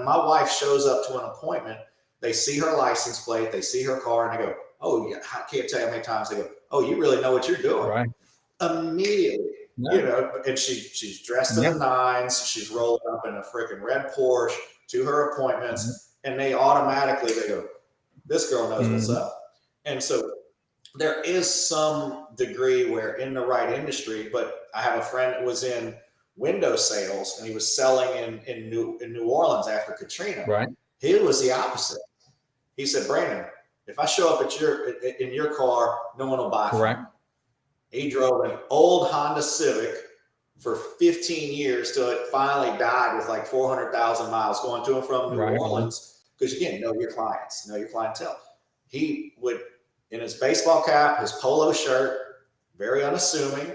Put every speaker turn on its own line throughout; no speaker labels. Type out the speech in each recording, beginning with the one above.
when my wife shows up to an appointment, they see her license plate, they see her car, and they go, oh, yeah, I can't tell you how many times they go, oh, you really know what you're doing.
Right.
Immediately, and she's dressed to the nines. She's rolling up in a freaking red Porsche to her appointments, and they go, this girl knows what's up. And so there is some degree where in the right industry, but I have a friend that was in window sales and he was selling in New Orleans after Katrina.
Right.
He was the opposite. He said, Brandon, if I show up in your car, no one will buy from me. He drove an old Honda Civic for 15 years till it finally died with like 400,000 miles going to and from New Orleans. Because again, know your clients, know your clientele. He would, in his baseball cap, his polo shirt, very unassuming.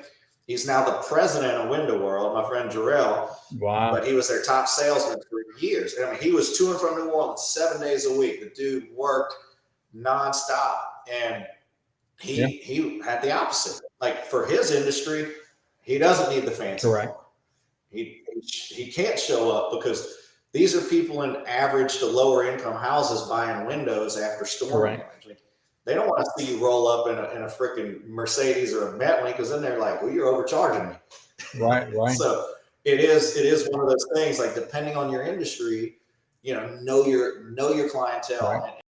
He's now the president of Window World, my friend Jarrell.
Wow.
But he was their top salesman for years. I mean, he was to and from New Orleans 7 days a week. The dude worked nonstop. And he had the opposite. Like for his industry, he doesn't need the fancy car. He can't show up because these are people in average to lower income houses buying windows after storm damage. They don't want to see you roll up in a freaking Mercedes or a Bentley because then they're like, well, you're overcharging me.
Right.
So it is one of those things, like depending on your industry, know your clientele.